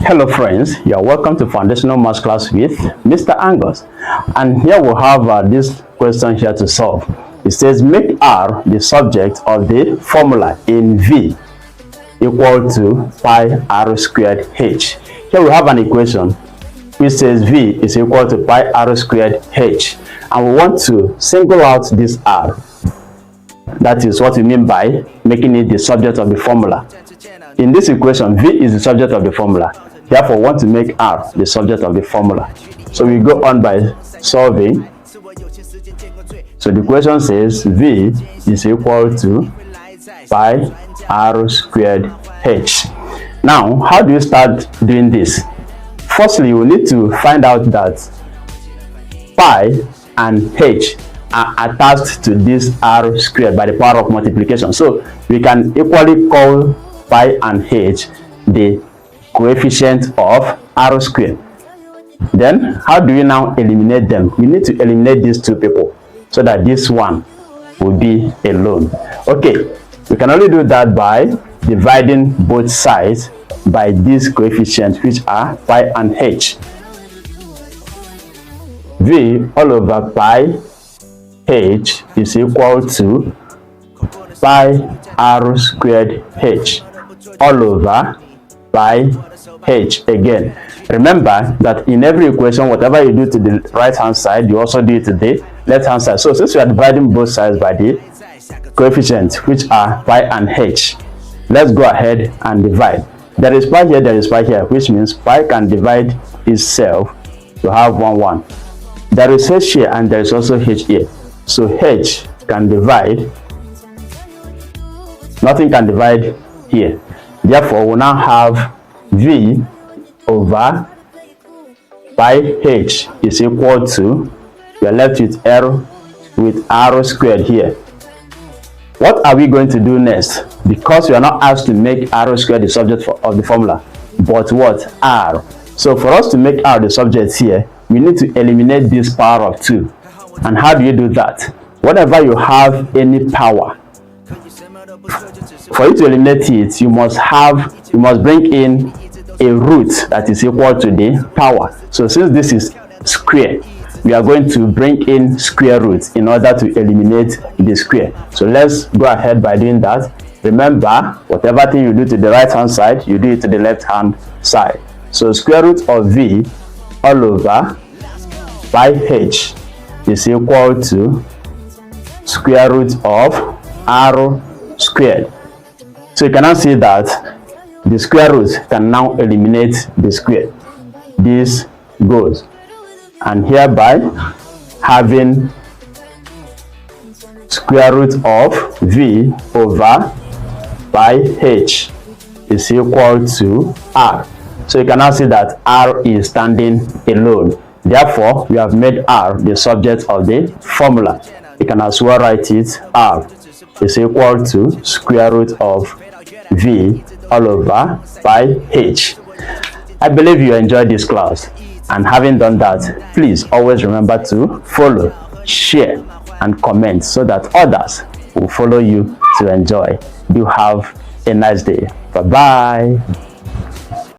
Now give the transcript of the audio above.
Hello friends, you are welcome to Foundational Maths class with Mr. Angus, and here we have this question here to solve. It says make R the subject of the formula in V equal to pi r squared h. Here we have an equation which says V is equal to pi r squared h, and we want to single out this R. That is what we mean by making it the subject of the formula. In this equation, V is the subject of the formula. Therefore, we want to make R the subject of the formula. So we go on by solving. So the question says V is equal to pi r squared h. Now, how do you start doing this? Firstly, we need to find out that pi and h are attached to this r squared by the power of multiplication. So we can equally call pi and h the coefficient of r squared. Then how do we now eliminate them? We need to eliminate these two people so that this one will be alone. Okay, we can only do that by dividing both sides by these coefficients, which are pi and h. V all over pi h is equal to pi r squared h all over pi h again. Remember that in every equation, whatever you do to the right hand side, you also do it to the left hand side. So since we are dividing both sides by the coefficients, which are pi and h, let's go ahead and divide. There is pi here, there is pi here, which means pi can divide itself to have 1. There is h here and there is also h here. So h can divide, nothing can divide here. Therefore, we now have V over pi h is equal to, we are left with r squared here. What are we going to do next? Because we are not asked to make r squared the subject of the formula, but what? R. So for us to make r the subject here, we need to eliminate this power of 2. And how do you do that? Whenever you have any power, for you to eliminate it, you must bring in a root that is equal to the power. So since this is square, we are going to bring in square root in order to eliminate the square. So let's go ahead by doing that. Remember, whatever thing you do to the right hand side, you do it to the left hand side. So square root of V all over pi h is equal to square root of r squared. So you can now see that the square root can now eliminate the square. This goes, and hereby having square root of V over pi h is equal to r. So you can now see that r is standing alone. Therefore, we have made r the subject of the formula. You can as well write it r is equal to square root of V all over pi h. I believe you enjoyed this class, and having done that, please always remember to follow, share and comment so that others will follow you to enjoy. You have a nice day. Bye bye.